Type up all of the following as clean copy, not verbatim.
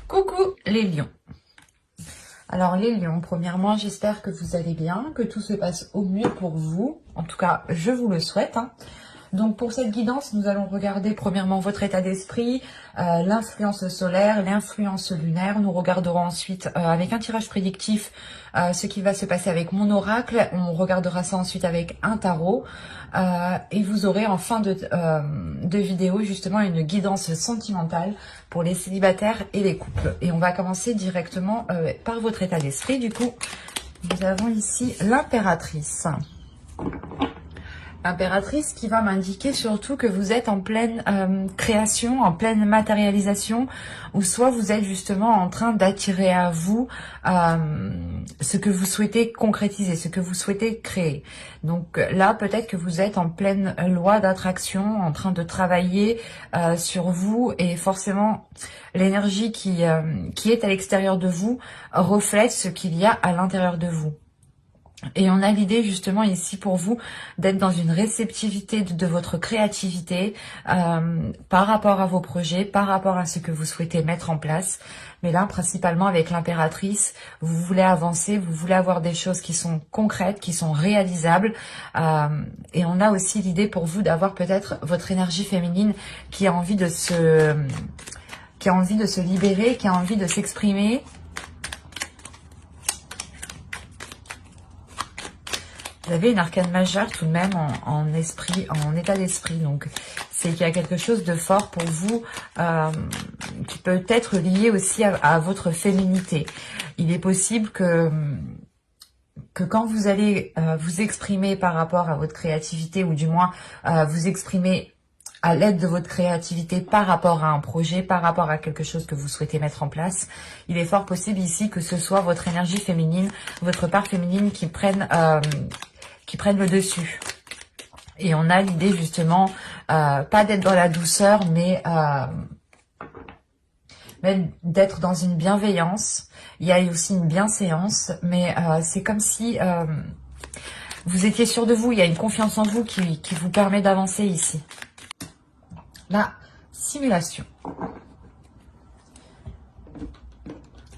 Coucou les lions. Alors les lions, premièrement, j'espère que vous allez bien, que tout se passe au mieux pour vous. En tout cas, je vous le souhaite. Donc pour cette guidance, nous allons regarder premièrement votre état d'esprit, l'influence solaire, l'influence lunaire. Nous regarderons ensuite avec un tirage prédictif ce qui va se passer avec mon oracle. On regardera ça ensuite avec un tarot. Et vous aurez en fin de vidéo justement une guidance sentimentale pour les célibataires et les couples. Et on va commencer directement par votre état d'esprit. Du coup, nous avons ici l'impératrice. Impératrice qui va m'indiquer surtout que vous êtes en pleine création, en pleine matérialisation, ou soit vous êtes justement en train d'attirer à vous ce que vous souhaitez concrétiser, ce que vous souhaitez créer. Donc là, peut-être que vous êtes en pleine loi d'attraction, en train de travailler sur vous, et forcément l'énergie qui est à l'extérieur de vous reflète ce qu'il y a à l'intérieur de vous. Et on a l'idée justement ici pour vous d'être dans une réceptivité de votre créativité par rapport à vos projets, par rapport à ce que vous souhaitez mettre en place. Mais là, principalement avec l'impératrice, vous voulez avancer, vous voulez avoir des choses qui sont concrètes, qui sont réalisables. Et on a aussi l'idée pour vous d'avoir peut-être votre énergie féminine qui a envie de se libérer, qui a envie de s'exprimer. Vous avez une arcane majeure tout de même en état d'esprit. Donc, c'est qu'il y a quelque chose de fort pour vous qui peut être lié aussi à votre féminité. Il est possible que quand vous allez vous exprimer par rapport à votre créativité, ou du moins vous exprimer à l'aide de votre créativité par rapport à un projet, par rapport à quelque chose que vous souhaitez mettre en place, il est fort possible ici que ce soit votre énergie féminine, votre part féminine qui prenne le dessus. Et on a l'idée justement, pas d'être dans la douceur, mais d'être dans une bienveillance. Il y a aussi une bienséance, mais c'est comme si vous étiez sûr de vous. Il y a une confiance en vous qui vous permet d'avancer ici. La simulation.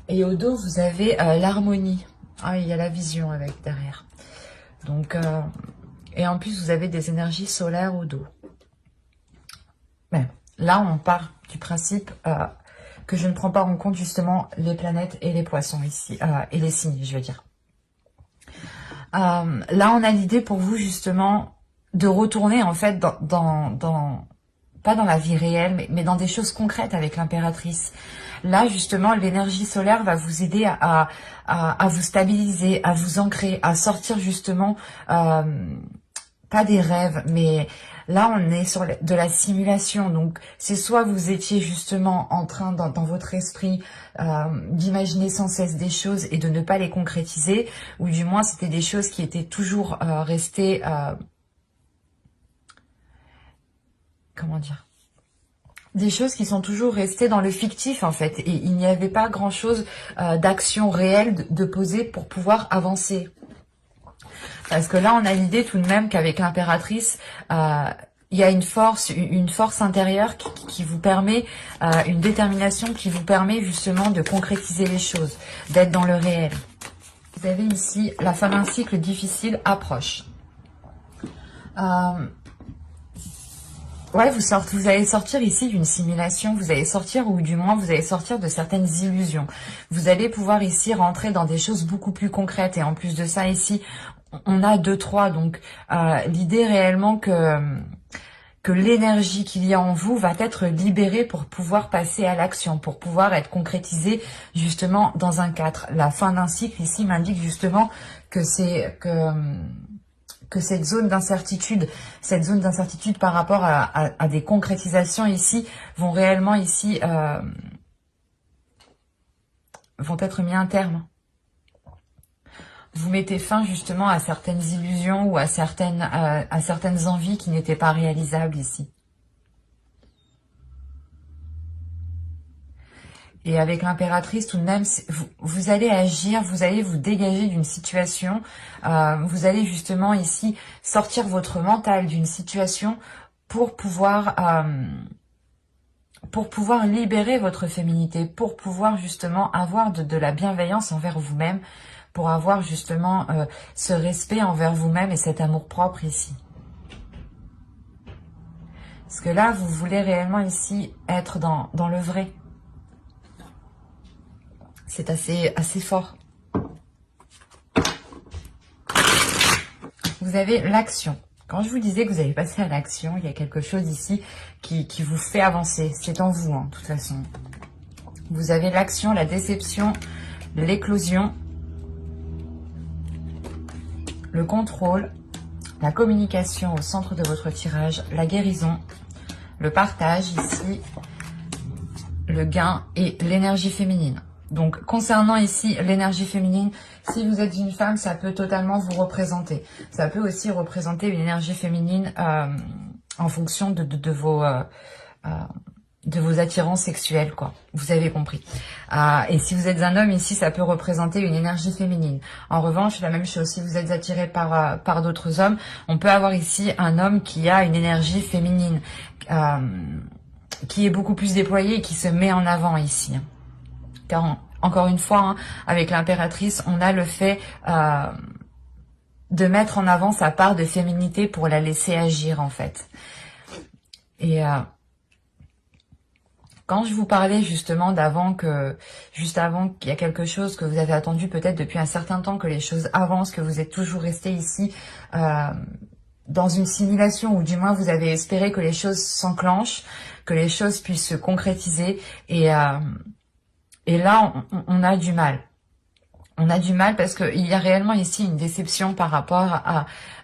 Et au dos, vous avez l'harmonie. Ah, il y a la vision avec derrière. Donc, et en plus, vous avez des énergies solaires au dos. Mais là, on part du principe que je ne prends pas en compte justement les planètes et les poissons ici, et les signes, je veux dire. Là, on a l'idée pour vous justement de retourner en fait pas dans la vie réelle, mais dans des choses concrètes avec l'impératrice. Là, justement, l'énergie solaire va vous aider à vous stabiliser, à vous ancrer, à sortir justement, pas des rêves, mais là, on est sur de la simulation. Donc, c'est soit vous étiez justement en train, dans votre esprit, d'imaginer sans cesse des choses et de ne pas les concrétiser, ou du moins, c'était des choses qui étaient toujours restées... comment dire, des choses qui sont toujours restées dans le fictif en fait, et il n'y avait pas grand chose d'action réelle de poser pour pouvoir avancer. Parce que là on a l'idée tout de même qu'avec l'impératrice, il y a une force intérieure qui vous permet, une détermination qui vous permet justement de concrétiser les choses, d'être dans le réel. Vous avez ici la fin d'un cycle difficile approche. Ouais, vous allez sortir ici d'une simulation, vous allez sortir, ou du moins vous allez sortir de certaines illusions. Vous allez pouvoir ici rentrer dans des choses beaucoup plus concrètes. Et en plus de ça, ici, on a 2-3. Donc, l'idée réellement que l'énergie qu'il y a en vous va être libérée pour pouvoir passer à l'action, pour pouvoir être concrétisée justement dans un 4. La fin d'un cycle ici m'indique justement que cette zone d'incertitude par rapport à des concrétisations ici, vont réellement ici, vont être mis un terme. Vous mettez fin justement à certaines illusions ou à certaines envies qui n'étaient pas réalisables ici. Et avec l'impératrice, tout de même, vous allez agir, vous allez vous dégager d'une situation, vous allez justement ici sortir votre mental d'une situation pour pouvoir pour pouvoir libérer votre féminité, pour pouvoir justement avoir de la bienveillance envers vous-même, pour avoir justement ce respect envers vous-même et cet amour-propre ici. Parce que là, vous voulez réellement ici être dans le vrai. C'est assez fort. Vous avez l'action. Quand je vous disais que vous allez passer à l'action, il y a quelque chose ici qui vous fait avancer. C'est en vous, hein, de toute façon. Vous avez l'action, la déception, l'éclosion, le contrôle, la communication au centre de votre tirage, la guérison, le partage ici, le gain et l'énergie féminine. Donc, concernant ici l'énergie féminine, si vous êtes une femme, ça peut totalement vous représenter. Ça peut aussi représenter une énergie féminine en fonction de vos attirances sexuelles, quoi. Vous avez compris. Et si vous êtes un homme ici, ça peut représenter une énergie féminine. En revanche, la même chose, si vous êtes attiré par d'autres hommes, on peut avoir ici un homme qui a une énergie féminine, qui est beaucoup plus déployée et qui se met en avant ici. Car encore une fois, hein, avec l'impératrice, on a le fait de mettre en avant sa part de féminité pour la laisser agir, en fait. Et quand je vous parlais justement juste avant qu'il y a quelque chose que vous avez attendu peut-être depuis un certain temps, que les choses avancent, que vous êtes toujours resté ici dans une simulation, ou du moins vous avez espéré que les choses s'enclenchent, que les choses puissent se concrétiser, et là, on a du mal. On a du mal parce qu'il y a réellement ici une déception par rapport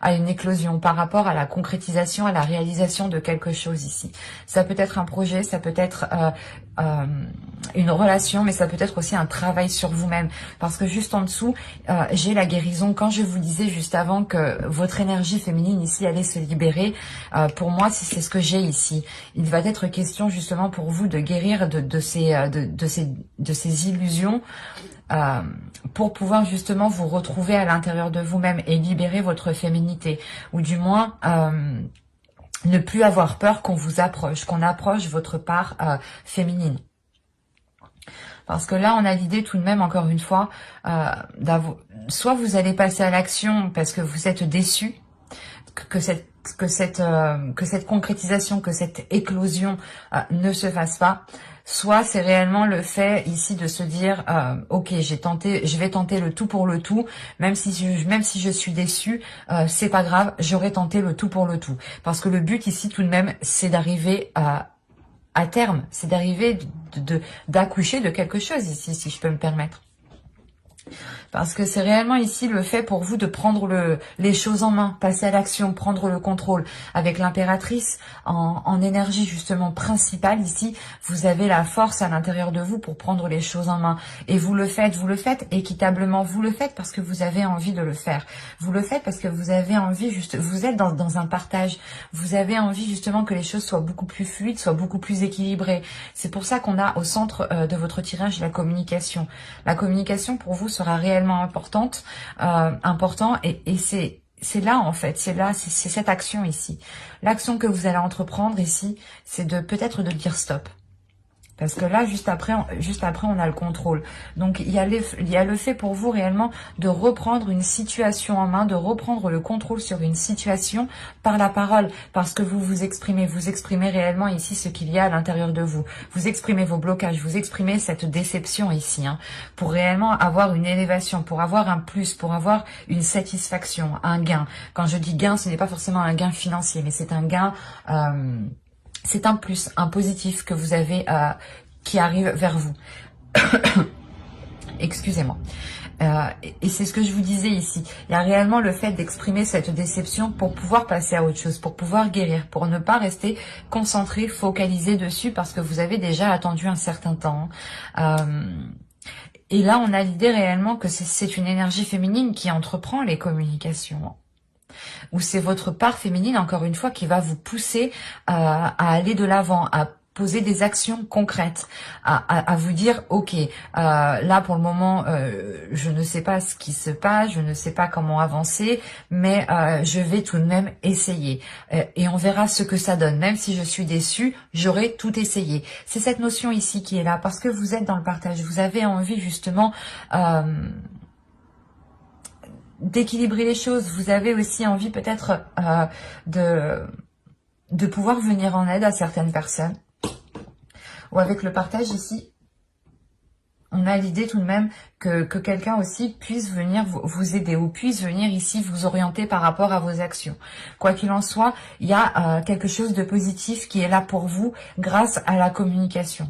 à une éclosion, par rapport à la concrétisation, à la réalisation de quelque chose ici. Ça peut être un projet, ça peut être une relation, mais ça peut être aussi un travail sur vous-même. Parce que juste en dessous, j'ai la guérison. Quand je vous disais juste avant que votre énergie féminine ici allait se libérer, pour moi, c'est ce que j'ai ici. Il va être question justement pour vous de guérir de ces illusions, pour pouvoir justement vous retrouver à l'intérieur de vous-même et libérer votre féminité, ou du moins ne plus avoir peur qu'on vous approche, qu'on approche votre part féminine. Parce que là, on a l'idée tout de même, encore une fois, soit vous allez passer à l'action parce que vous êtes déçu, que cette concrétisation, que cette éclosion ne se fasse pas. Soit c'est réellement le fait ici de se dire ok, je vais tenter le tout pour le tout, même si je suis déçue, c'est pas grave, j'aurai tenté le tout pour le tout. Parce que le but ici tout de même, c'est d'arriver à terme, c'est d'arriver d'accoucher de quelque chose ici, si je peux me permettre. Parce que c'est réellement ici le fait pour vous de prendre les choses en main, passer à l'action, prendre le contrôle. Avec l'impératrice en énergie justement principale ici, vous avez la force à l'intérieur de vous pour prendre les choses en main. Et vous le faites équitablement, vous le faites parce que vous avez envie de le faire. Vous le faites parce que vous avez envie, vous êtes dans un partage. Vous avez envie justement que les choses soient beaucoup plus fluides, soient beaucoup plus équilibrées. C'est pour ça qu'on a au centre de votre tirage la communication. La communication pour vous sera réellement important et c'est là en fait, c'est cette action ici. L'action que vous allez entreprendre ici, c'est peut-être de dire stop. Parce que là, juste après, on a le contrôle. Donc, il y a le fait pour vous réellement de reprendre une situation en main, de reprendre le contrôle sur une situation par la parole. Parce que vous exprimez réellement ici ce qu'il y a à l'intérieur de vous. Vous exprimez vos blocages, vous exprimez cette déception ici, hein, pour réellement avoir une élévation, pour avoir un plus, pour avoir une satisfaction, un gain. Quand je dis gain, ce n'est pas forcément un gain financier, mais c'est un gain... c'est un plus, un positif que vous avez qui arrive vers vous. Excusez-moi. Et c'est ce que je vous disais ici. Il y a réellement le fait d'exprimer cette déception pour pouvoir passer à autre chose, pour pouvoir guérir, pour ne pas rester concentré, focalisé dessus parce que vous avez déjà attendu un certain temps. Et là, on a l'idée réellement que c'est une énergie féminine qui entreprend les communications. Ou c'est votre part féminine, encore une fois, qui va vous pousser à aller de l'avant, poser des actions concrètes, à vous dire, ok, là pour le moment, je ne sais pas ce qui se passe, je ne sais pas comment avancer, mais je vais tout de même essayer. Et on verra ce que ça donne. Même si je suis déçue, j'aurai tout essayé. C'est cette notion ici qui est là, parce que vous êtes dans le partage. Vous avez envie justement d'équilibrer les choses. Vous avez aussi envie peut-être de pouvoir venir en aide à certaines personnes. Ou avec le partage ici, on a l'idée tout de même que quelqu'un aussi puisse venir vous aider ou puisse venir ici vous orienter par rapport à vos actions. Quoi qu'il en soit, il y a quelque chose de positif qui est là pour vous grâce à la communication.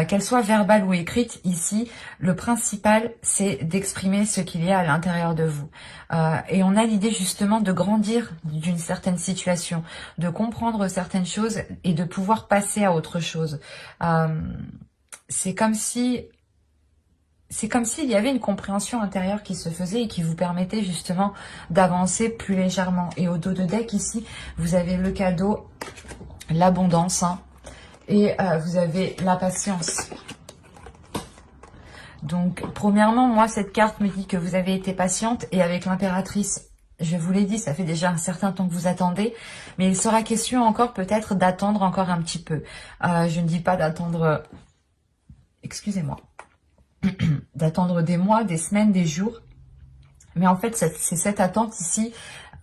Qu'elle soit verbale ou écrite, ici, le principal, c'est d'exprimer ce qu'il y a à l'intérieur de vous. Et on a l'idée justement de grandir d'une certaine situation, de comprendre certaines choses et de pouvoir passer à autre chose. C'est comme s'il y avait une compréhension intérieure qui se faisait et qui vous permettait justement d'avancer plus légèrement. Et au dos de deck, ici, vous avez le cadeau, l'abondance, hein. Et vous avez la patience. Donc, premièrement, moi, cette carte me dit que vous avez été patiente. Et avec l'impératrice, je vous l'ai dit, ça fait déjà un certain temps que vous attendez. Mais il sera question encore peut-être d'attendre encore un petit peu. Je ne dis pas d'attendre... Excusez-moi. D'attendre des mois, des semaines, des jours. Mais en fait, c'est cette attente ici.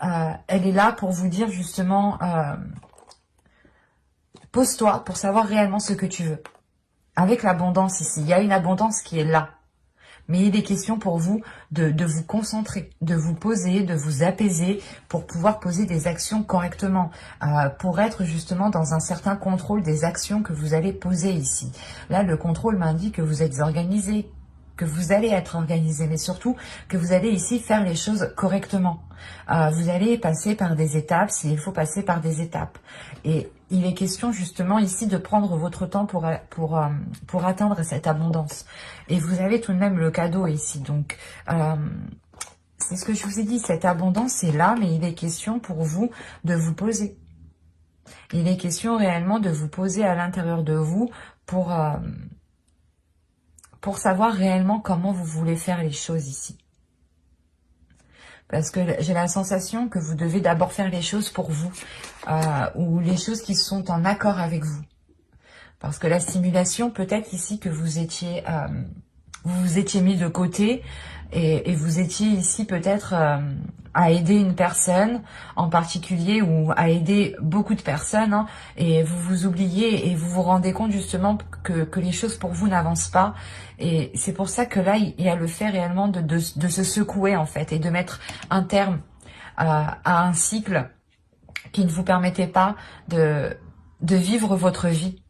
Elle est là pour vous dire justement... Pose-toi pour savoir réellement ce que tu veux. Avec l'abondance ici, il y a une abondance qui est là. Mais il est question pour vous de vous concentrer, de vous poser, de vous apaiser pour pouvoir poser des actions correctement, pour être justement dans un certain contrôle des actions que vous allez poser ici. Là, le contrôle m'indique que vous êtes organisé, que vous allez être organisé, mais surtout que vous allez ici faire les choses correctement. Vous allez passer par des étapes s'il faut passer par des étapes. Et il est question justement ici de prendre votre temps pour atteindre cette abondance. Et vous avez tout de même le cadeau ici. Donc, c'est ce que je vous ai dit, cette abondance est là, mais il est question pour vous de vous poser. Il est question réellement de vous poser à l'intérieur de vous pour savoir réellement comment vous voulez faire les choses ici. Parce que j'ai la sensation que vous devez d'abord faire les choses pour vous, ou les choses qui sont en accord avec vous. Parce que la stimulation, peut-être ici que vous vous étiez mis de côté, et vous étiez ici peut-être à aider une personne en particulier, ou à aider beaucoup de personnes, hein, et vous vous oubliez et vous vous rendez compte justement que les choses pour vous n'avancent pas. Et c'est pour ça que là, il y a le fait réellement de se secouer en fait, et de mettre un terme à un cycle qui ne vous permettait pas de vivre votre vie.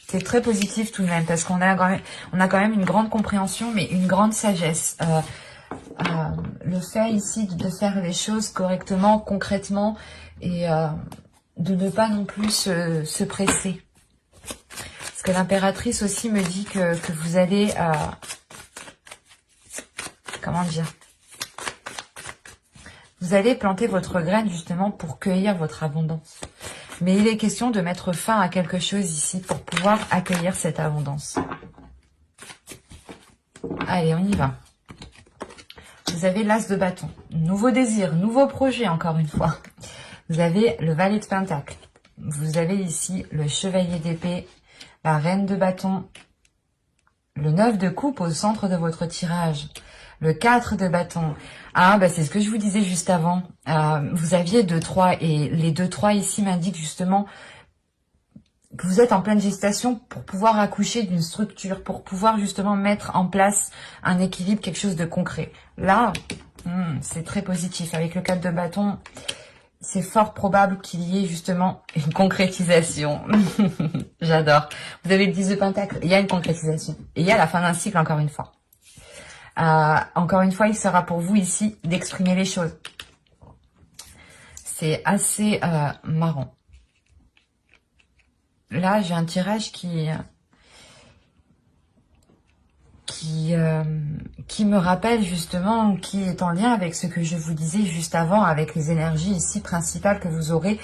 C'est très positif tout de même, parce qu'on a quand même une grande compréhension, mais une grande sagesse. Le fait ici de faire les choses correctement, concrètement, et de ne pas non plus se presser. Parce que l'impératrice aussi me dit que vous allez... comment dire? Vous allez planter votre graine justement pour cueillir votre abondance. Mais il est question de mettre fin à quelque chose ici pour pouvoir accueillir cette abondance. Allez, on y va. Vous avez l'as de bâton. Nouveau désir, nouveau projet encore une fois. Vous avez le valet de pentacle. Vous avez ici le chevalier d'épée, la reine de bâton, le 9 de coupe au centre de votre tirage. Le 4 de bâton. Ah, bah c'est ce que je vous disais juste avant. Vous aviez 2-3 et les 2-3 ici m'indiquent justement que vous êtes en pleine gestation pour pouvoir accoucher d'une structure, pour pouvoir justement mettre en place un équilibre, quelque chose de concret. Là, c'est très positif. Avec le 4 de bâton, c'est fort probable qu'il y ait justement une concrétisation. J'adore. Vous avez le 10 de pentacle, il y a une concrétisation. Et il y a la fin d'un cycle encore une fois. Encore une fois, il sera pour vous ici d'exprimer les choses. C'est assez marrant. Là, j'ai un tirage qui me rappelle justement, qui est en lien avec ce que je vous disais juste avant, avec les énergies ici principales que vous aurez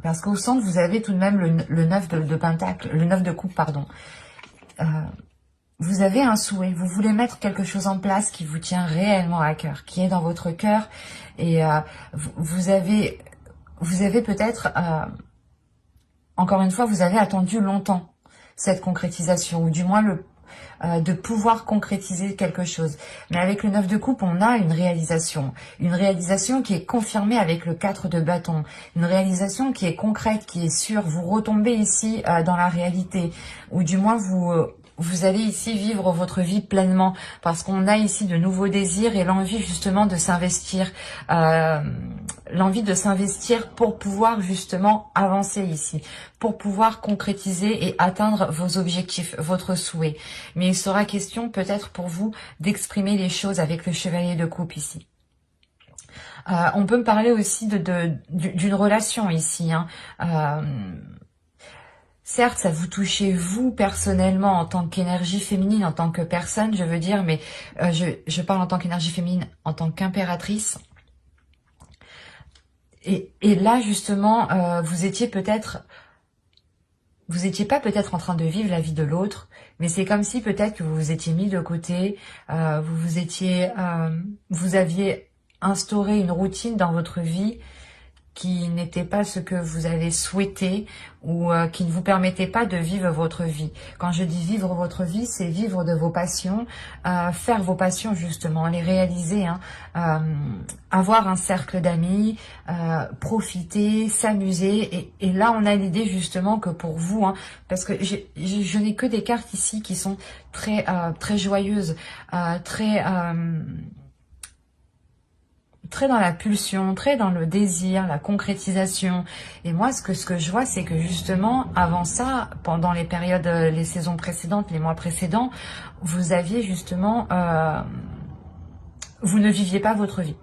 Parce qu'au centre, vous avez tout de même le 9 de pentacle, le 9 de coupe, pardon. Vous avez un souhait, vous voulez mettre quelque chose en place qui vous tient réellement à cœur, qui est dans votre cœur. Et vous avez peut-être, encore une fois, vous avez attendu longtemps cette concrétisation, ou du moins de pouvoir concrétiser quelque chose. Mais avec le 9 de coupe, on a une réalisation qui est confirmée avec le 4 de bâton, une réalisation qui est concrète, qui est sûre. Vous retombez ici dans la réalité, ou du moins vous allez ici vivre votre vie pleinement, parce qu'on a ici de nouveaux désirs et l'envie justement de s'investir, pour pouvoir justement avancer ici, pour pouvoir concrétiser et atteindre vos objectifs, votre souhait. Mais il sera question peut-être pour vous d'exprimer les choses avec le chevalier de coupe ici. On peut me parler aussi d'une relation ici, hein. Certes, ça vous touchez vous personnellement en tant qu'énergie féminine, en tant que personne, je veux dire, mais je parle en tant qu'énergie féminine, en tant qu'impératrice. Et là, justement, vous étiez pas peut-être en train de vivre la vie de l'autre, mais c'est comme si peut-être que vous vous étiez mis de côté, vous aviez instauré une routine dans votre vie qui n'était pas ce que vous avez souhaité, ou qui ne vous permettait pas de vivre votre vie. Quand je dis vivre votre vie, c'est vivre de vos passions, faire vos passions justement, les réaliser, hein, avoir un cercle d'amis, profiter, s'amuser. Et là, on a l'idée justement que pour vous, hein, parce que je n'ai que des cartes ici qui sont très joyeuses, très dans la pulsion, très dans le désir, la concrétisation. Et moi, ce que je vois, c'est que justement, avant ça, pendant les périodes, les saisons précédentes, les mois précédents, vous aviez justement, vous ne viviez pas votre vie.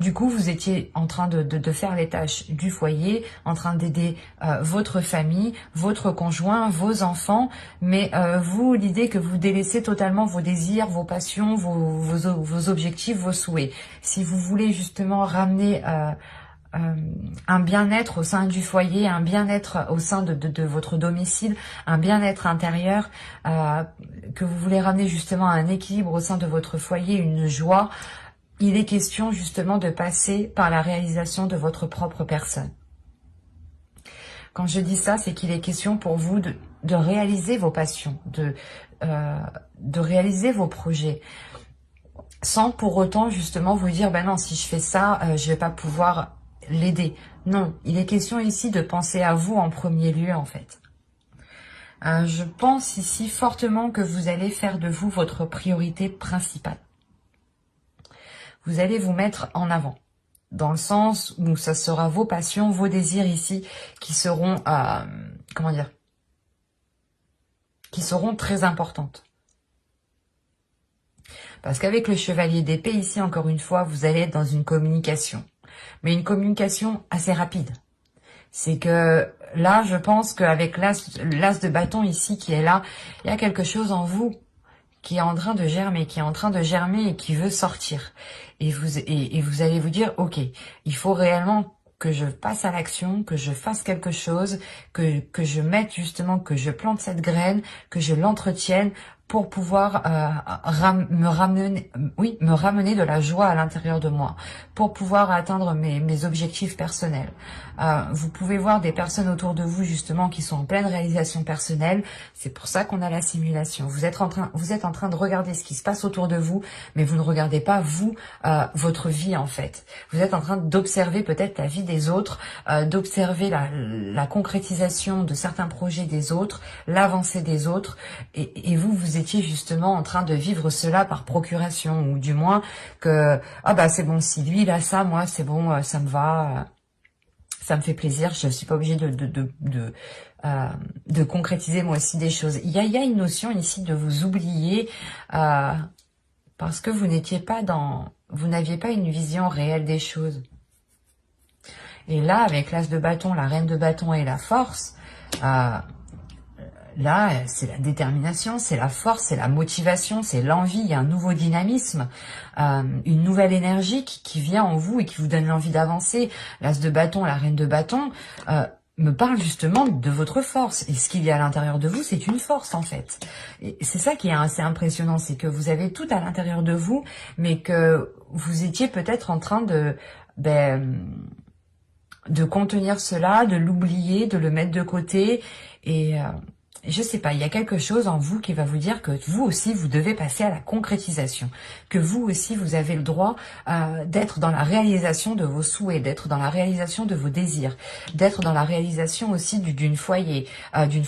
Du coup, vous étiez en train de faire les tâches du foyer, en train d'aider votre famille, votre conjoint, vos enfants, mais vous, l'idée que vous délaissez totalement vos désirs, vos passions, vos objectifs, vos souhaits. Si vous voulez justement ramener un bien-être au sein du foyer, un bien-être au sein de votre domicile, un bien-être intérieur, que vous voulez ramener justement un équilibre au sein de votre foyer, une joie, il est question justement de passer par la réalisation de votre propre personne. Quand je dis ça, c'est qu'il est question pour vous de réaliser vos passions, de réaliser vos projets, sans pour autant justement vous dire, ben non, si je fais ça, je vais pas pouvoir l'aider. Non, il est question ici de penser à vous en premier lieu en fait. Je pense ici fortement que vous allez faire de vous votre priorité principale. Vous allez vous mettre en avant, dans le sens où ça sera vos passions, vos désirs ici qui seront, comment dire, qui seront très importantes. Parce qu'avec le chevalier d'épée ici, encore une fois, vous allez être dans une communication, mais une communication assez rapide. C'est que là, je pense qu'avec l'as de bâton ici qui est là, il y a quelque chose en vous qui est en train de germer, et qui veut sortir. Et vous allez vous dire, ok, il faut réellement que je passe à l'action, que je fasse quelque chose, que je mette justement, que je plante cette graine, que je l'entretienne pour pouvoir me ramener de la joie à l'intérieur de moi, pour pouvoir atteindre mes objectifs personnels. Vous pouvez voir des personnes autour de vous justement qui sont en pleine réalisation personnelle. C'est pour ça qu'on a la simulation. Vous êtes en train de regarder ce qui se passe autour de vous, mais vous ne regardez pas vous, votre vie en fait. Vous êtes en train d'observer peut-être la vie des autres, d'observer la concrétisation de certains projets des autres, l'avancée des autres, et vous étiez justement en train de vivre cela par procuration, ou du moins que ah bah c'est bon, si lui il a ça, moi c'est bon, ça me va, ça me fait plaisir, je suis pas obligée de concrétiser moi aussi des choses. Il y a une notion ici de vous oublier parce que vous n'aviez pas une vision réelle des choses. Et là, avec l'as de bâton, la reine de bâton et la force, là, c'est la détermination, c'est la force, c'est la motivation, c'est l'envie, il y a un nouveau dynamisme, une nouvelle énergie qui vient en vous et qui vous donne l'envie d'avancer. L'as de bâton, la reine de bâton, me parle justement de votre force. Et ce qu'il y a à l'intérieur de vous, c'est une force en fait. Et c'est ça qui est assez impressionnant, c'est que vous avez tout à l'intérieur de vous, mais que vous étiez peut-être en train de contenir cela, de l'oublier, de le mettre de côté. Et je sais pas, il y a quelque chose en vous qui va vous dire que vous aussi, vous devez passer à la concrétisation. Que vous aussi, vous avez le droit d'être dans la réalisation de vos souhaits, d'être dans la réalisation de vos désirs, d'être dans la réalisation aussi d'un foyer, d'un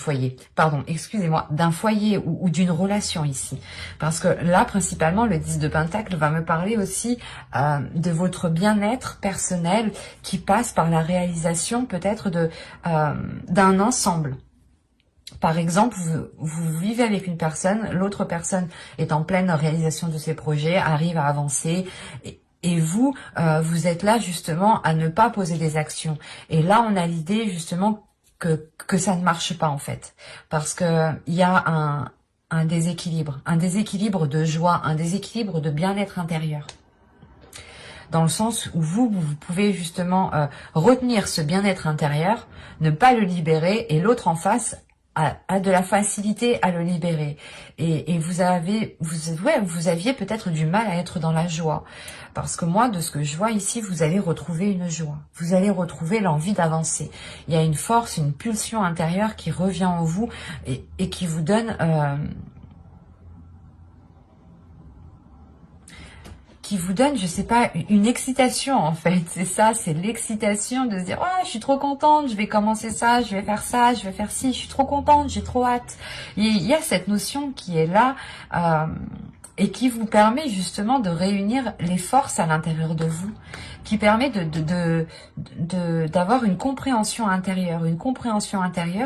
foyer ou d'une relation ici. Parce que là, principalement, le 10 de Pentacle va me parler aussi de votre bien-être personnel qui passe par la réalisation peut-être d'un ensemble. Par exemple, vous vivez avec une personne, l'autre personne est en pleine réalisation de ses projets, arrive à avancer, et vous, vous êtes là justement à ne pas poser des actions. Et là, on a l'idée justement que ça ne marche pas en fait, parce que il y a un déséquilibre de joie, un déséquilibre de bien-être intérieur. Dans le sens où vous pouvez justement retenir ce bien-être intérieur, ne pas le libérer, et l'autre en face a de la facilité à le libérer. Et vous aviez peut-être du mal à être dans la joie. Parce que moi, de ce que je vois ici, vous allez retrouver une joie. Vous allez retrouver l'envie d'avancer. Il y a une force, une pulsion intérieure qui revient en vous et qui vous donne... je sais pas, une excitation en fait. C'est ça, c'est l'excitation de se dire « Oh, je suis trop contente, je vais commencer ça, je vais faire ça, je vais faire ci, je suis trop contente, j'ai trop hâte. » Il y a cette notion qui est là et qui vous permet justement de réunir les forces à l'intérieur de vous, qui permet d'avoir une compréhension intérieure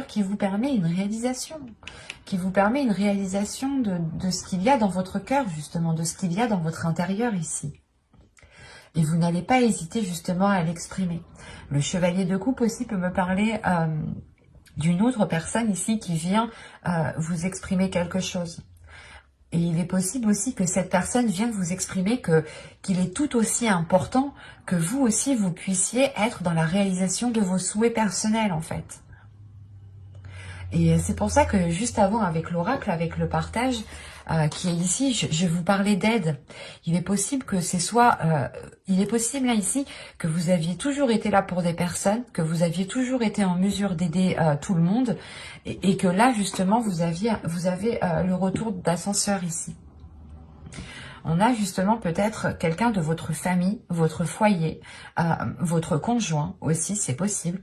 qui vous permet une réalisation, de ce qu'il y a dans votre cœur, justement, de ce qu'il y a dans votre intérieur ici. Et vous n'allez pas hésiter justement à l'exprimer. Le chevalier de coupe aussi peut me parler d'une autre personne ici qui vient vous exprimer quelque chose. Et il est possible aussi que cette personne vienne vous exprimer qu'il est tout aussi important que vous aussi, vous puissiez être dans la réalisation de vos souhaits personnels, en fait. Et c'est pour ça que juste avant, avec l'oracle, avec le partage qui est ici, je vous parlais d'aide. Il est possible que il est possible là ici que vous aviez toujours été là pour des personnes, que vous aviez toujours été en mesure d'aider tout le monde, et que là justement vous avez le retour d'ascenseur ici. On a justement peut-être quelqu'un de votre famille, votre foyer, votre conjoint aussi, c'est possible,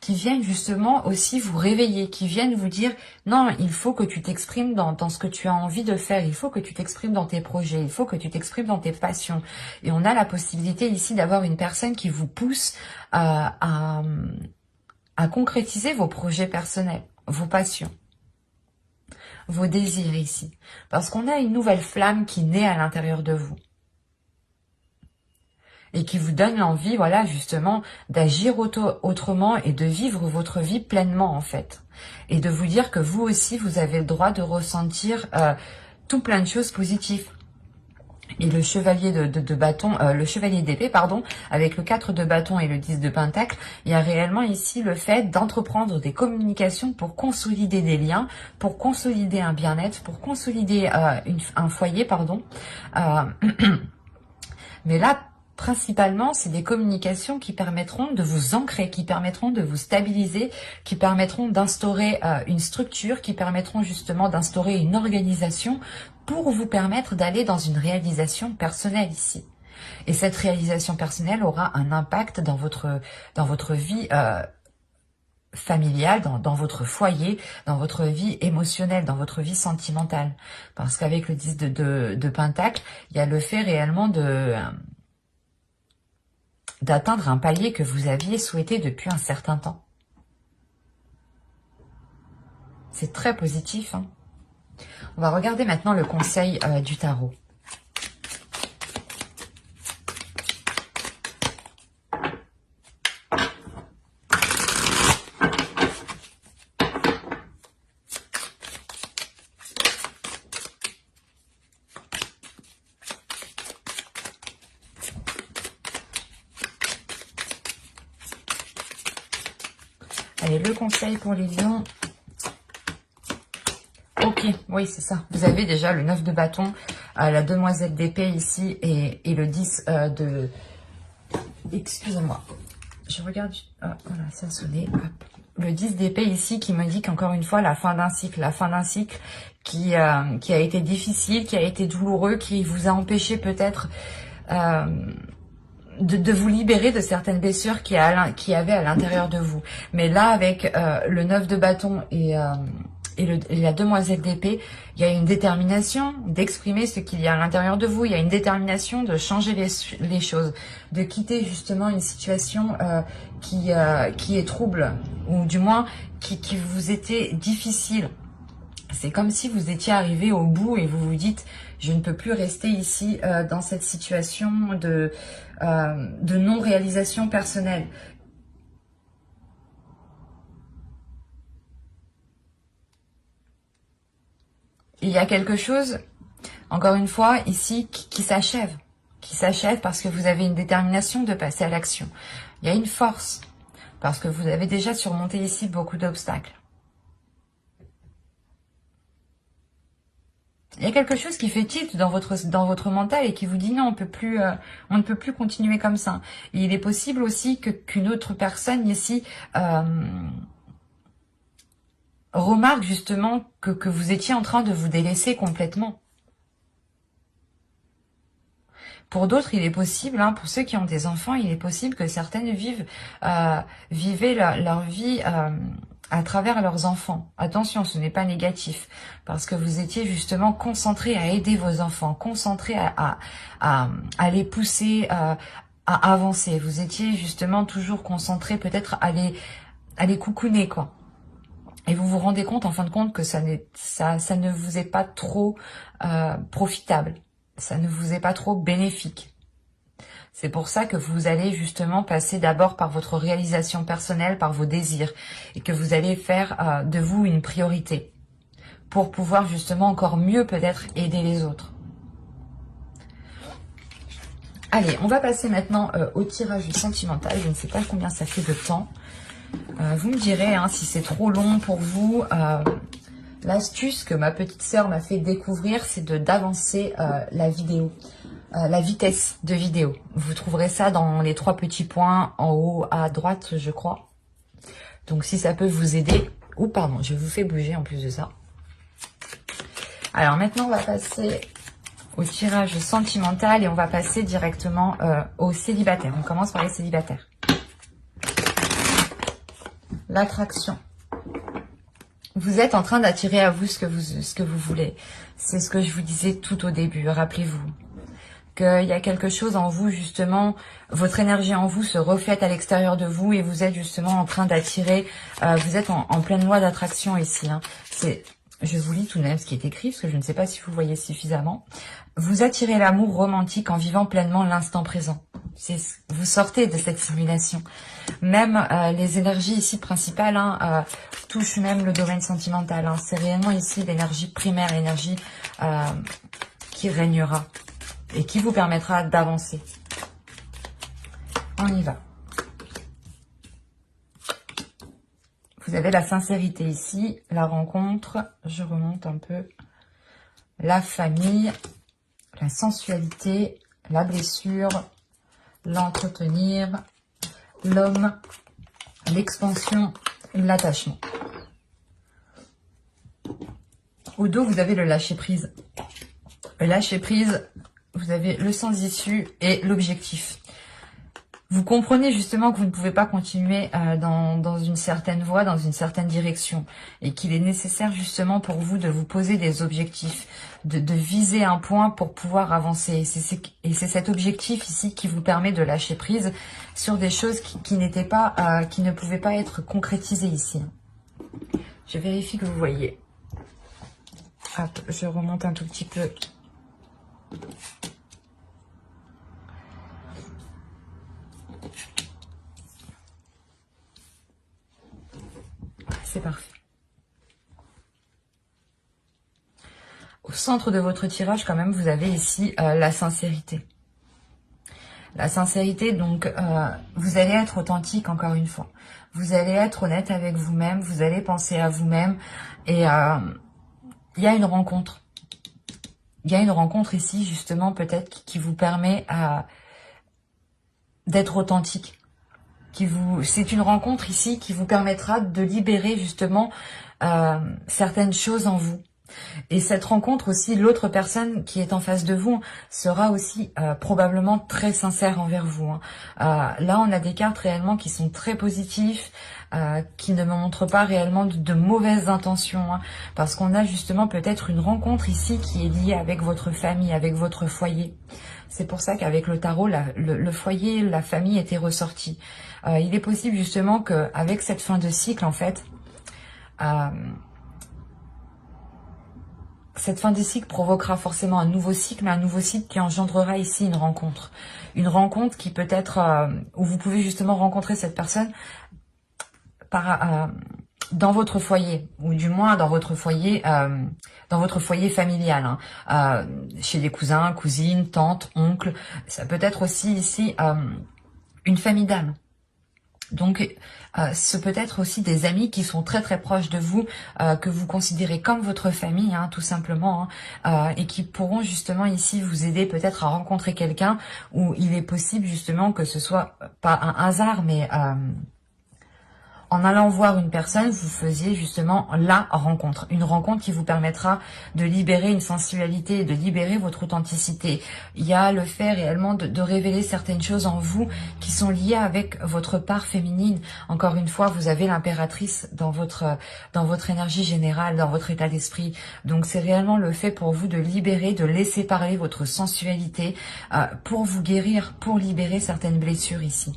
qui viennent justement aussi vous réveiller, qui viennent vous dire « Non, il faut que tu t'exprimes dans ce que tu as envie de faire, il faut que tu t'exprimes dans tes projets, il faut que tu t'exprimes dans tes passions. » Et on a la possibilité ici d'avoir une personne qui vous pousse à concrétiser vos projets personnels, vos passions, vos désirs ici. Parce qu'on a une nouvelle flamme qui naît à l'intérieur de vous. Et qui vous donne l'envie, voilà, justement, d'agir autrement et de vivre votre vie pleinement, en fait. Et de vous dire que vous aussi, vous avez le droit de ressentir tout plein de choses positives. Et le chevalier de bâton, le chevalier d'épée, pardon, avec le 4 de bâton et le 10 de pentacle, il y a réellement ici le fait d'entreprendre des communications pour consolider des liens, pour consolider un bien-être, pour consolider un foyer, pardon. Mais là, principalement, c'est des communications qui permettront de vous ancrer, qui permettront de vous stabiliser, qui permettront d'instaurer une structure, qui permettront justement d'instaurer une organisation pour vous permettre d'aller dans une réalisation personnelle ici. Et cette réalisation personnelle aura un impact dans votre vie familiale, dans votre foyer, dans votre vie émotionnelle, dans votre vie sentimentale. Parce qu'avec le 10 de Pentacle, il y a le fait réellement d'atteindre un palier que vous aviez souhaité depuis un certain temps. C'est très positif, hein. On va regarder maintenant le conseil du tarot. Allez, le conseil pour les lions. Ok, oui, c'est ça. Vous avez déjà le 9 de bâton, la demoiselle d'épée ici et le 10 de... Excusez-moi. Je regarde... Ah, voilà, ça a sonné. Hop. Le 10 d'épée ici qui me dit qu'encore une fois, la fin d'un cycle. La fin d'un cycle qui a été difficile, qui a été douloureux, qui vous a empêché peut-être de vous libérer de certaines blessures qui y avait à l'intérieur de vous. Mais là, avec le 9 de bâton et la demoiselle d'épée, il y a une détermination d'exprimer ce qu'il y a à l'intérieur de vous. Il y a une détermination de changer les choses, de quitter justement une situation qui est trouble, ou du moins qui vous était difficile. C'est comme si vous étiez arrivé au bout et vous vous dites « Je ne peux plus rester ici dans cette situation de non-réalisation personnelle ». Il y a quelque chose, encore une fois, ici, qui s'achève. Qui s'achève parce que vous avez une détermination de passer à l'action. Il y a une force, parce que vous avez déjà surmonté ici beaucoup d'obstacles. Il y a quelque chose qui fait tilt dans votre mental et qui vous dit non, on ne peut plus continuer comme ça. Et il est possible aussi qu'une autre personne ici remarque justement que vous étiez en train de vous délaisser complètement. Pour d'autres, il est possible, pour ceux qui ont des enfants, il est possible que certaines vivaient leur vie à travers leurs enfants. Attention, ce n'est pas négatif, parce que vous étiez justement concentré à aider vos enfants, concentré à les pousser à avancer. Vous étiez justement toujours concentré peut-être à les coucouner, quoi. Et vous vous rendez compte, en fin de compte, que ça ne vous est pas trop profitable. Ça ne vous est pas trop bénéfique. C'est pour ça que vous allez justement passer d'abord par votre réalisation personnelle, par vos désirs, et que vous allez faire de vous une priorité pour pouvoir justement encore mieux peut-être aider les autres. Allez, on va passer maintenant au tirage sentimental. Je ne sais pas combien ça fait de temps. Vous me direz si c'est trop long pour vous. L'astuce que ma petite sœur m'a fait découvrir, c'est d'avancer la vidéo. La vitesse de vidéo. Vous trouverez ça dans les 3 petits points en haut à droite, je crois. Donc, si ça peut vous aider... Oh, pardon, je vous fais bouger en plus de ça. Alors, maintenant, on va passer au tirage sentimental et on va passer directement aux célibataires. On commence par les célibataires. L'attraction. Vous êtes en train d'attirer à vous ce que vous voulez. C'est ce que je vous disais tout au début, rappelez-vous. Qu'il y a quelque chose en vous, justement, votre énergie en vous se reflète à l'extérieur de vous et vous êtes justement en train d'attirer, vous êtes en pleine loi d'attraction ici. Je vous lis tout de même ce qui est écrit, parce que je ne sais pas si vous voyez suffisamment. Vous attirez l'amour romantique en vivant pleinement l'instant présent. Vous sortez de cette simulation. Même les énergies ici principales touchent même le domaine sentimental. C'est réellement ici l'énergie primaire, l'énergie qui régnera et qui vous permettra d'avancer. On y va. Vous avez la sincérité ici, la rencontre, je remonte un peu, la famille, la sensualité, la blessure, l'entretenir, l'homme, l'expansion, l'attachement. Au dos, vous avez le lâcher-prise. Le lâcher-prise, vous avez le sans issue et l'objectif. Vous comprenez justement que vous ne pouvez pas continuer dans une certaine voie, dans une certaine direction, et qu'il est nécessaire justement pour vous de vous poser des objectifs, de viser un point pour pouvoir avancer. Et c'est cet objectif ici qui vous permet de lâcher prise sur des choses qui ne pouvaient pas être concrétisées ici. Je vérifie que vous voyez. Hop, je remonte un tout petit peu. C'est parfait. Au centre de votre tirage, quand même, vous avez ici la sincérité. La sincérité, donc, vous allez être authentique encore une fois. Vous allez être honnête avec vous-même, vous allez penser à vous-même. Et il y a une rencontre. Il y a une rencontre ici, justement, peut-être, qui vous permet d'être authentique. C'est une rencontre ici qui vous permettra de libérer, justement, certaines choses en vous. Et cette rencontre aussi, l'autre personne qui est en face de vous sera aussi probablement très sincère envers vous. Là, on a des cartes réellement qui sont très positifs, qui ne montrent pas réellement de mauvaises intentions. Parce qu'on a justement peut-être une rencontre ici qui est liée avec votre famille, avec votre foyer. C'est pour ça qu'avec le tarot, le foyer, la famille était ressorti. Il est possible justement qu'avec cette fin de cycle, en fait, cette fin de cycle provoquera forcément un nouveau cycle, mais un nouveau cycle qui engendrera ici une rencontre. Une rencontre qui peut être, où vous pouvez justement rencontrer cette personne dans votre foyer, ou du moins dans votre foyer familial, chez des cousins, cousines, tantes, oncles. Ça peut être aussi ici une famille d'âme. Donc, ce peut être aussi des amis qui sont très très proches de vous, que vous considérez comme votre famille, tout simplement, et qui pourront justement ici vous aider peut-être à rencontrer quelqu'un où il est possible justement que ce soit pas un hasard, mais en allant voir une personne, vous faisiez justement la rencontre. Une rencontre qui vous permettra de libérer une sensualité, de libérer votre authenticité. Il y a le fait réellement de révéler certaines choses en vous qui sont liées avec votre part féminine. Encore une fois, vous avez l'impératrice dans votre énergie générale, dans votre état d'esprit. Donc c'est réellement le fait pour vous de libérer, de laisser parler votre sensualité pour vous guérir, pour libérer certaines blessures ici.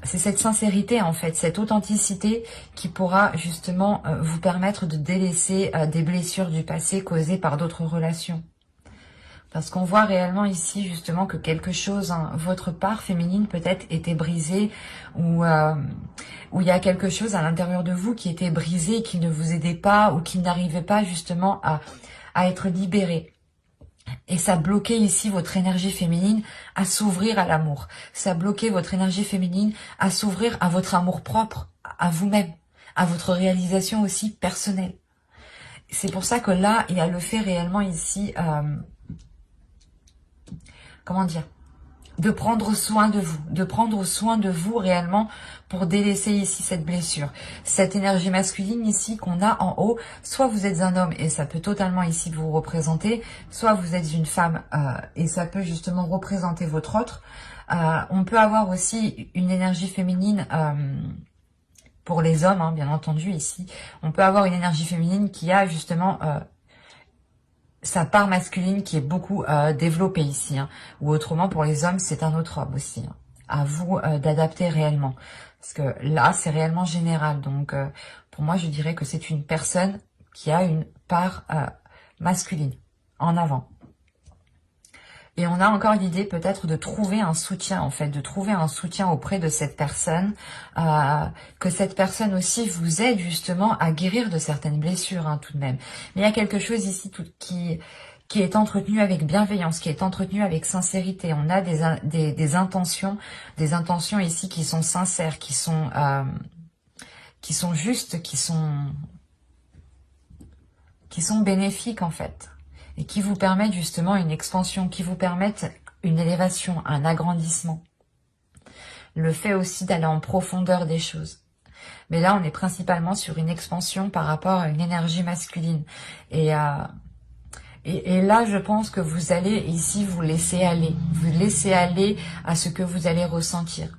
C'est cette sincérité, en fait, cette authenticité qui pourra justement vous permettre de délaisser des blessures du passé causées par d'autres relations. Parce qu'on voit réellement ici justement que quelque chose, votre part féminine peut-être était brisée, ou il y a quelque chose à l'intérieur de vous qui était brisé, qui ne vous aidait pas, ou qui n'arrivait pas justement à être libéré. Et ça bloquait ici votre énergie féminine à s'ouvrir à l'amour. Ça bloquait votre énergie féminine à s'ouvrir à votre amour propre, à vous-même, à votre réalisation aussi personnelle. C'est pour ça que là, il y a le fait réellement ici, comment dire, de prendre soin de vous réellement pour délaisser ici cette blessure. Cette énergie masculine ici qu'on a en haut, soit vous êtes un homme et ça peut totalement ici vous représenter, soit vous êtes une femme et ça peut justement représenter votre autre. On peut avoir aussi une énergie féminine pour les hommes, bien entendu ici. On peut avoir une énergie féminine qui a justement sa part masculine qui est beaucoup développée ici, ou autrement pour les hommes c'est un autre homme aussi, à vous d'adapter réellement, parce que là c'est réellement général, donc pour moi je dirais que c'est une personne qui a une part masculine en avant. Et on a encore l'idée peut-être de trouver un soutien, en fait, de trouver un soutien auprès de cette personne, que cette personne aussi vous aide justement à guérir de certaines blessures, tout de même. Mais il y a quelque chose ici qui est entretenu avec bienveillance, qui est entretenu avec sincérité. On a des intentions ici qui sont sincères, qui sont justes, qui sont bénéfiques en fait. Et qui vous permettent justement une expansion, qui vous permettent une élévation, un agrandissement. Le fait aussi d'aller en profondeur des choses. Mais là, on est principalement sur une expansion par rapport à une énergie masculine. Et là, je pense que vous allez ici vous laisser aller. Vous laisser aller à ce que vous allez ressentir.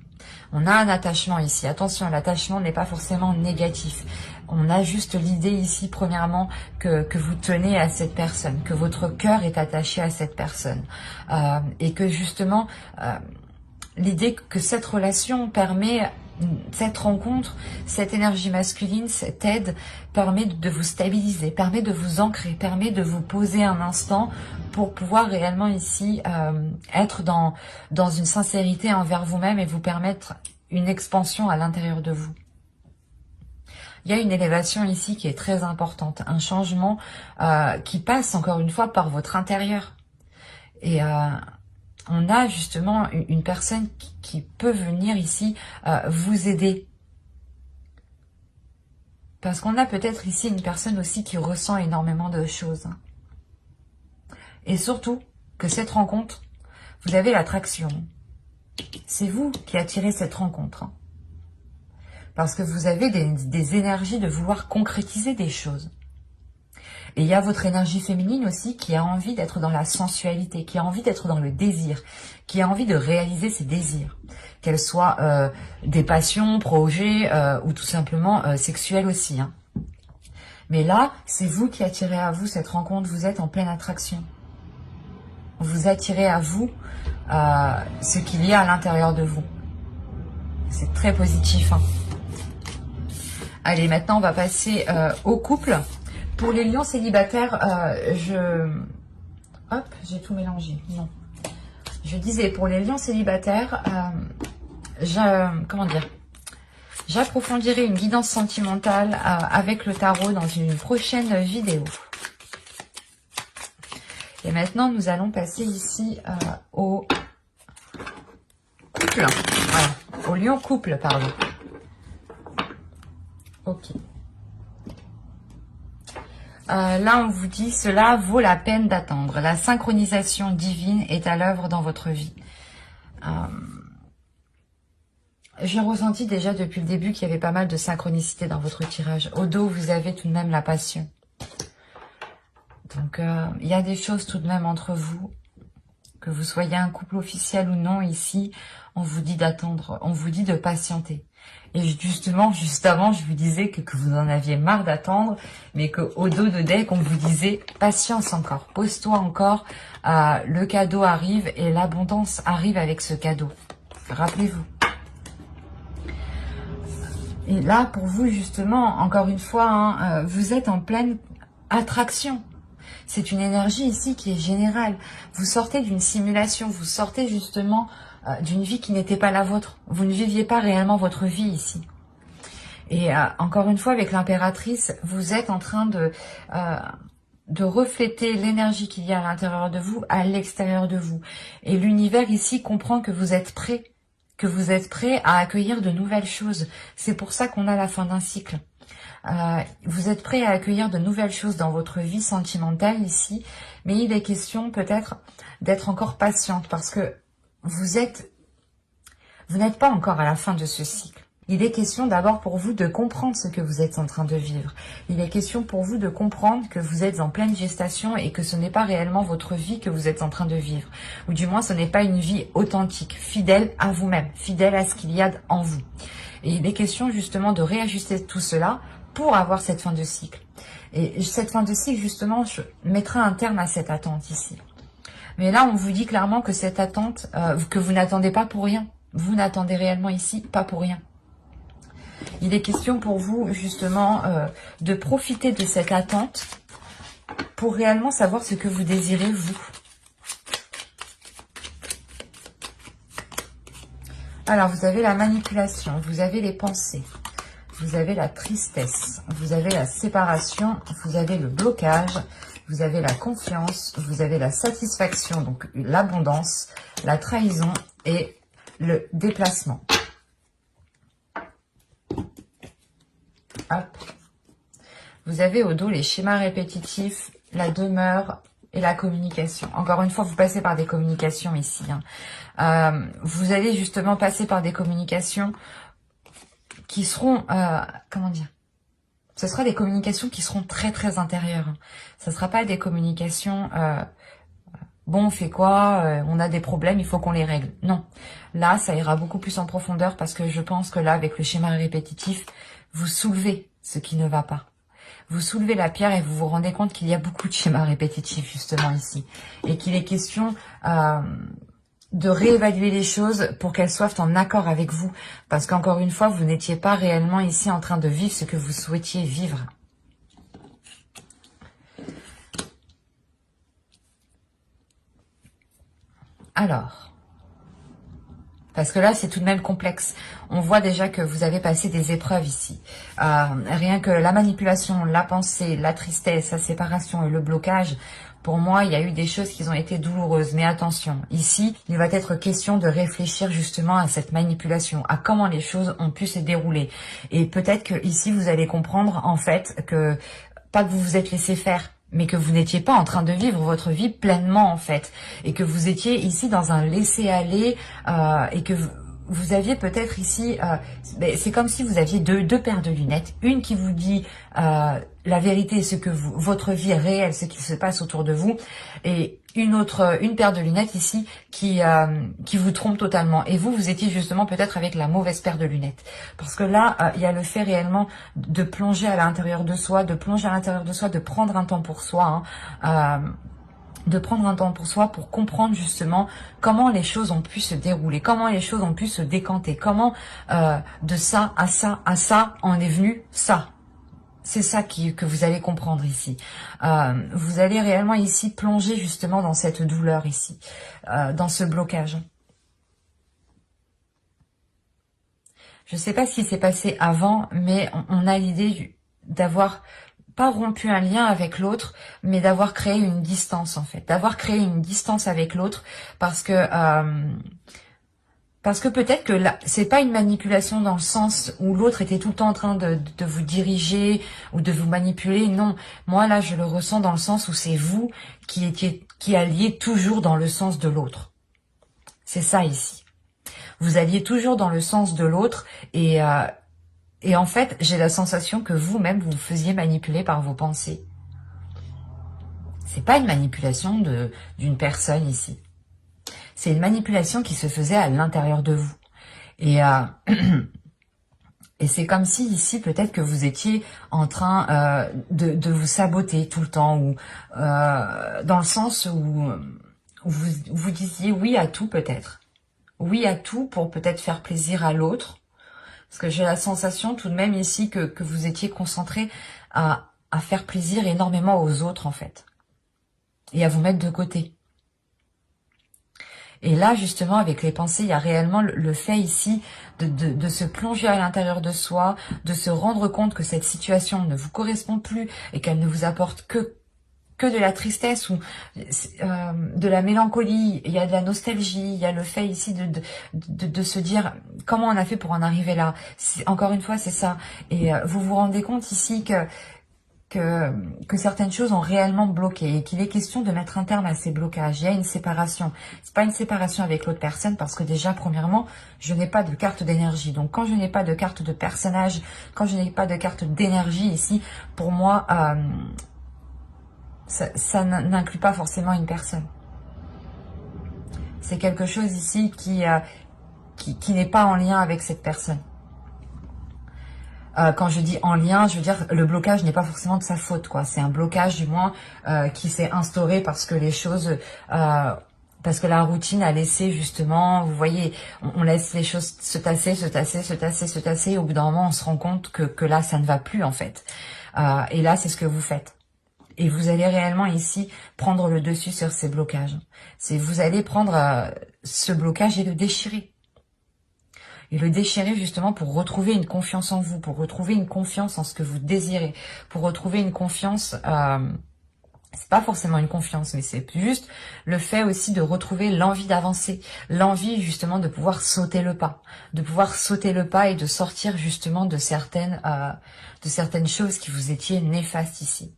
On a un attachement ici. Attention, l'attachement n'est pas forcément négatif. On a juste l'idée ici, premièrement, que vous tenez à cette personne, que votre cœur est attaché à cette personne. Et que justement, l'idée que cette relation permet, cette rencontre, cette énergie masculine, cette aide, permet de vous stabiliser, permet de vous ancrer, permet de vous poser un instant pour pouvoir réellement ici être dans une sincérité envers vous-même et vous permettre une expansion à l'intérieur de vous. Il y a une élévation ici qui est très importante, un changement qui passe encore une fois par votre intérieur. Et on a justement une personne qui peut venir ici vous aider. Parce qu'on a peut-être ici une personne aussi qui ressent énormément de choses. Et surtout, que cette rencontre, vous avez l'attraction. C'est vous qui attirez cette rencontre. Parce que vous avez des énergies de vouloir concrétiser des choses. Et il y a votre énergie féminine aussi qui a envie d'être dans la sensualité, qui a envie d'être dans le désir, qui a envie de réaliser ses désirs. Qu'elles soient des passions, projets ou tout simplement sexuelles aussi. Hein. Mais là, c'est vous qui attirez à vous cette rencontre, vous êtes en pleine attraction. Vous attirez à vous ce qu'il y a à l'intérieur de vous. C'est très positif. Hein. Allez, maintenant on va passer au couple. Pour les lions célibataires, hop, j'ai tout mélangé. Non. Je disais, pour les lions célibataires, comment dire, j'approfondirai une guidance sentimentale avec le tarot dans une prochaine vidéo. Et maintenant, nous allons passer ici au couple. Voilà, au lion couple, pardon. Ok. Là, on vous dit, cela vaut la peine d'attendre. La synchronisation divine est à l'œuvre dans votre vie. J'ai ressenti déjà depuis le début qu'il y avait pas mal de synchronicité dans votre tirage. Au dos, vous avez tout de même la passion. Donc, il y a des choses tout de même entre vous. Que vous soyez un couple officiel ou non, ici, on vous dit d'attendre, on vous dit de patienter. Et justement, juste avant, je vous disais que vous en aviez marre d'attendre, mais qu'au dos de deck, on vous disait patience encore, pose-toi encore, le cadeau arrive et l'abondance arrive avec ce cadeau. Rappelez-vous. Et là, pour vous, justement, encore une fois, hein, vous êtes en pleine attraction. C'est une énergie ici qui est générale. Vous sortez d'une simulation, vous sortez justement d'une vie qui n'était pas la vôtre. Vous ne viviez pas réellement votre vie ici. Et encore une fois, avec l'impératrice, vous êtes en train de refléter l'énergie qu'il y a à l'intérieur de vous, à l'extérieur de vous. Et l'univers ici comprend que vous êtes prêt, à accueillir de nouvelles choses. C'est pour ça qu'on a la fin d'un cycle. Vous êtes prêt à accueillir de nouvelles choses dans votre vie sentimentale ici, mais il est question peut-être d'être encore patiente parce que vous n'êtes pas encore à la fin de ce cycle. Il est question d'abord pour vous de comprendre ce que vous êtes en train de vivre. Il est question pour vous de comprendre que vous êtes en pleine gestation et que ce n'est pas réellement votre vie que vous êtes en train de vivre. Ou du moins, ce n'est pas une vie authentique, fidèle à vous-même, fidèle à ce qu'il y a en vous. Et il est question justement de réajuster tout cela pour avoir cette fin de cycle. Et cette fin de cycle, justement, je mettrai un terme à cette attente ici. Mais là, on vous dit clairement que cette attente, que vous n'attendez pas pour rien. Vous n'attendez réellement ici pas pour rien. Il est question pour vous, justement, de profiter de cette attente pour réellement savoir ce que vous désirez, vous. Alors, vous avez la manipulation, vous avez les pensées. Vous avez la tristesse, vous avez la séparation, vous avez le blocage, vous avez la confiance, vous avez la satisfaction, donc l'abondance, la trahison et le déplacement. Hop. Vous avez au dos les schémas répétitifs, la demeure et la communication. Encore une fois, vous passez par des communications ici. Hein. Vous allez justement passer par des communications qui seront, comment dire, ce sera des communications qui seront très très intérieures. Ce ne sera pas des communications, bon on fait quoi, on a des problèmes, il faut qu'on les règle. Non, là ça ira beaucoup plus en profondeur parce que je pense que là avec le schéma répétitif, vous soulevez ce qui ne va pas. Vous soulevez la pierre et vous vous rendez compte qu'il y a beaucoup de schémas répétitifs justement ici. Et qu'il est question de réévaluer les choses pour qu'elles soient en accord avec vous. Parce qu'encore une fois, vous n'étiez pas réellement ici en train de vivre ce que vous souhaitiez vivre. Alors, parce que là, c'est tout de même complexe. On voit déjà que vous avez passé des épreuves ici. Rien que la manipulation, la pensée, la tristesse, la séparation et le blocage, Pour moi, il y a eu des choses qui ont été douloureuses. Mais attention, ici, il va être question de réfléchir justement à cette manipulation, à comment les choses ont pu se dérouler. Et peut-être que ici, vous allez comprendre en fait que, pas que vous vous êtes laissé faire, mais que vous n'étiez pas en train de vivre votre vie pleinement en fait. Et que vous étiez ici dans un laisser-aller et que vous aviez peut-être ici, c'est comme si vous aviez deux paires de lunettes, une qui vous dit la vérité, ce que votre vie est réelle, ce qui se passe autour de vous, et une paire de lunettes ici qui vous trompe totalement. Et vous étiez justement peut-être avec la mauvaise paire de lunettes, parce que là, il y a le fait réellement de plonger à l'intérieur de soi, de prendre un temps pour soi. De prendre un temps pour soi pour comprendre justement comment les choses ont pu se dérouler, comment les choses ont pu se décanter, comment de ça à ça à ça en est venu ça. C'est ça que vous allez comprendre ici. Vous allez réellement ici plonger justement dans cette douleur ici, dans ce blocage. Je ne sais pas ce qui s'est passé avant, mais on a l'idée d'avoir pas rompu un lien avec l'autre, mais d'avoir créé une distance en fait, d'avoir créé une distance avec l'autre parce que peut-être que là, c'est pas une manipulation dans le sens où l'autre était tout le temps en train de vous diriger ou de vous manipuler. Non, moi là, je le ressens dans le sens où c'est vous qui alliez toujours dans le sens de l'autre. C'est ça ici. Vous alliez toujours dans le sens de l'autre et en fait, j'ai la sensation que vous-même, vous faisiez manipuler par vos pensées. C'est pas une manipulation d'une personne ici. C'est une manipulation qui se faisait à l'intérieur de vous. Et c'est comme si ici, peut-être que vous étiez en train de vous saboter tout le temps, ou dans le sens où vous disiez oui à tout peut-être. Oui à tout pour peut-être faire plaisir à l'autre. Parce que j'ai la sensation tout de même ici que vous étiez concentré à faire plaisir énormément aux autres en fait. Et à vous mettre de côté. Et là justement avec les pensées, il y a réellement le fait ici de se plonger à l'intérieur de soi, de se rendre compte que cette situation ne vous correspond plus et qu'elle ne vous apporte que de la tristesse ou de la mélancolie, il y a de la nostalgie, il y a le fait ici de se dire comment on a fait pour en arriver là. Encore une fois, c'est ça. Et vous vous rendez compte ici que certaines choses ont réellement bloqué et qu'il est question de mettre un terme à ces blocages. Il y a une séparation. C'est pas une séparation avec l'autre personne parce que déjà, premièrement, je n'ai pas de carte d'énergie. Donc, quand je n'ai pas de carte de personnage, quand je n'ai pas de carte d'énergie ici, pour moi, ça n'inclut pas forcément une personne. C'est quelque chose ici qui n'est pas en lien avec cette personne. Quand je dis en lien, je veux dire le blocage n'est pas forcément de sa faute, quoi. C'est un blocage du moins qui s'est instauré parce que les choses, parce que la routine a laissé justement, vous voyez, on laisse les choses se tasser, et au bout d'un moment on se rend compte que là ça ne va plus en fait. Et là c'est ce que vous faites. Et vous allez réellement ici prendre le dessus sur ces blocages. Vous allez prendre ce blocage et le déchirer. Et le déchirer justement pour retrouver une confiance en vous, pour retrouver une confiance en ce que vous désirez, pour retrouver une confiance, c'est pas forcément une confiance, mais c'est juste le fait aussi de retrouver l'envie d'avancer, l'envie justement de pouvoir sauter le pas, et de sortir justement de certaines choses qui vous étiez néfastes ici.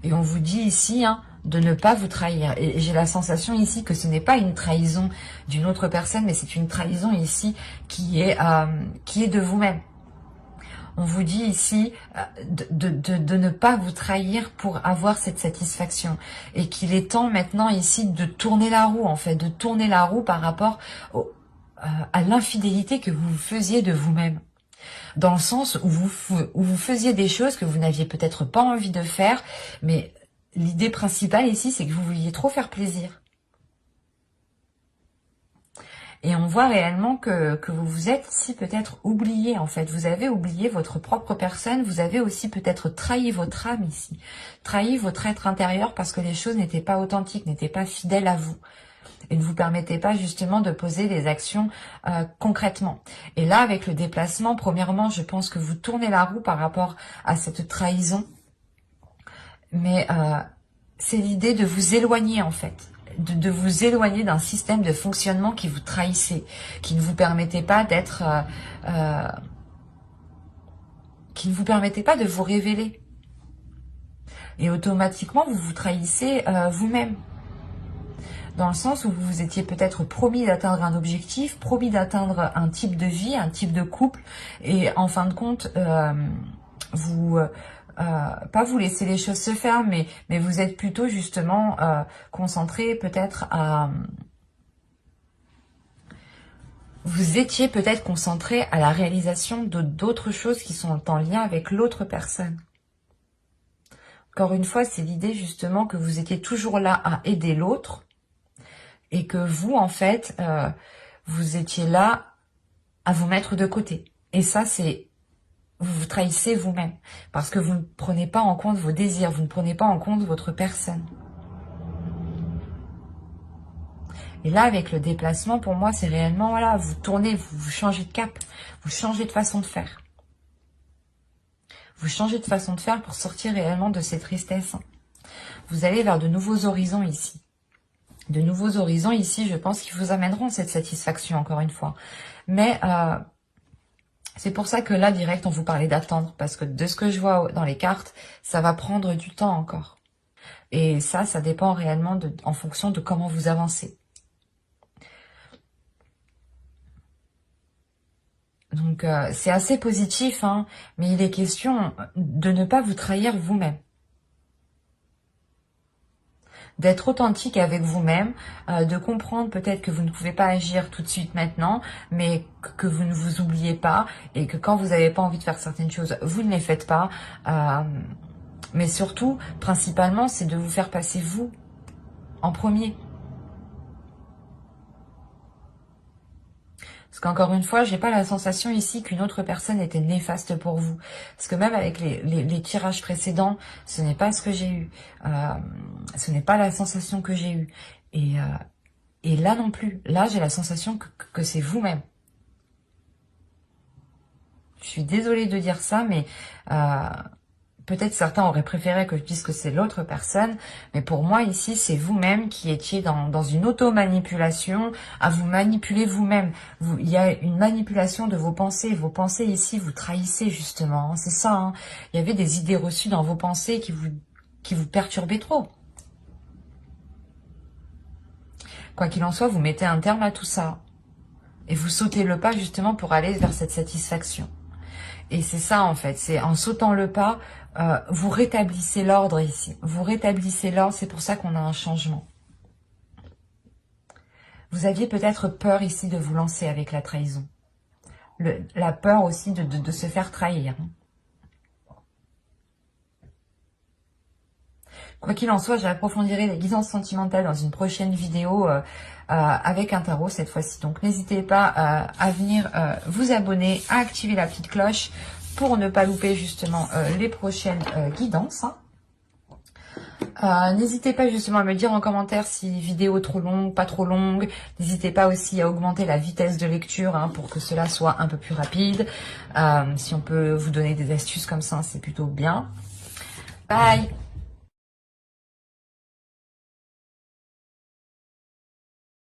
Et on vous dit ici de ne pas vous trahir. Et j'ai la sensation ici que ce n'est pas une trahison d'une autre personne, mais c'est une trahison ici qui est de vous-même. On vous dit ici de ne pas vous trahir pour avoir cette satisfaction. Et qu'il est temps maintenant ici de tourner la roue, en fait, de tourner la roue par rapport à l'infidélité que vous faisiez de vous-même. Dans le sens où vous faisiez des choses que vous n'aviez peut-être pas envie de faire, mais l'idée principale ici, c'est que vous vouliez trop faire plaisir. Et on voit réellement que vous vous êtes ici peut-être oublié, en fait. Vous avez oublié votre propre personne, vous avez aussi peut-être trahi votre âme ici. Trahi votre être intérieur parce que les choses n'étaient pas authentiques, n'étaient pas fidèles à vous. Et ne vous permettez pas justement de poser des actions concrètement. Et là, avec le déplacement, premièrement, je pense que vous tournez la roue par rapport à cette trahison. Mais c'est l'idée de vous éloigner en fait. De vous éloigner d'un système de fonctionnement qui vous trahissait, qui ne vous permettait pas d'être... qui ne vous permettait pas de vous révéler. Et automatiquement, vous vous trahissez vous-même. Dans le sens où vous vous étiez peut-être promis d'atteindre un objectif, promis d'atteindre un type de vie, un type de couple, et en fin de compte, vous... pas vous laisser les choses se faire, mais vous êtes plutôt justement concentré peut-être à... Vous étiez peut-être concentré à la réalisation d'autres choses qui sont en lien avec l'autre personne. Encore une fois, c'est l'idée justement que vous étiez toujours là à aider l'autre et que vous, en fait, vous étiez là à vous mettre de côté. Et ça, c'est... Vous vous trahissez vous-même parce que vous ne prenez pas en compte vos désirs, vous ne prenez pas en compte votre personne. Et là, avec le déplacement, pour moi, c'est réellement, voilà, vous tournez, vous changez de cap, vous changez de façon de faire. Vous changez de façon de faire pour sortir réellement de ces tristesses. Vous allez vers de nouveaux horizons ici. De nouveaux horizons ici, je pense qu'ils vous amèneront cette satisfaction, encore une fois. Mais c'est pour ça que là, direct, on vous parlait d'attendre. Parce que de ce que je vois dans les cartes, ça va prendre du temps encore. Et ça dépend réellement en fonction de comment vous avancez. Donc, c'est assez positif, hein, mais il est question de ne pas vous trahir vous-même. D'être authentique avec vous-même, de comprendre peut-être que vous ne pouvez pas agir tout de suite maintenant, mais que vous ne vous oubliez pas et que quand vous n'avez pas envie de faire certaines choses, vous ne les faites pas. Mais surtout, principalement, c'est de vous faire passer vous en premier. Parce qu'encore une fois, j'ai pas la sensation ici qu'une autre personne était néfaste pour vous. Parce que même avec les tirages précédents, ce n'est pas ce que j'ai eu. Ce n'est pas la sensation que j'ai eue. Et là non plus. Là, j'ai la sensation que c'est vous-même. Je suis désolée de dire ça, mais... peut-être certains auraient préféré que je dise que c'est l'autre personne, mais pour moi ici, c'est vous-même qui étiez dans une auto-manipulation, à vous manipuler vous-même. Il y a une manipulation de vos pensées. Vos pensées ici, vous trahissez justement, hein, c'est ça. Hein. Il y avait des idées reçues dans vos pensées qui vous perturbaient trop. Quoi qu'il en soit, vous mettez un terme à tout ça. Et vous sautez le pas justement pour aller vers cette satisfaction. Et c'est ça en fait, c'est en sautant le pas, vous rétablissez l'ordre ici. Vous rétablissez l'ordre, c'est pour ça qu'on a un changement. Vous aviez peut-être peur ici de vous lancer avec la trahison. La peur aussi de se faire trahir. Quoi qu'il en soit, j'approfondirai les guidances sentimentales dans une prochaine vidéo avec un tarot cette fois-ci. Donc n'hésitez pas à venir vous abonner, à activer la petite cloche pour ne pas louper justement les prochaines guidances. N'hésitez pas justement à me dire en commentaire si vidéo trop longue, pas trop longue. N'hésitez pas aussi à augmenter la vitesse de lecture hein, pour que cela soit un peu plus rapide. Si on peut vous donner des astuces comme ça, c'est plutôt bien. Bye!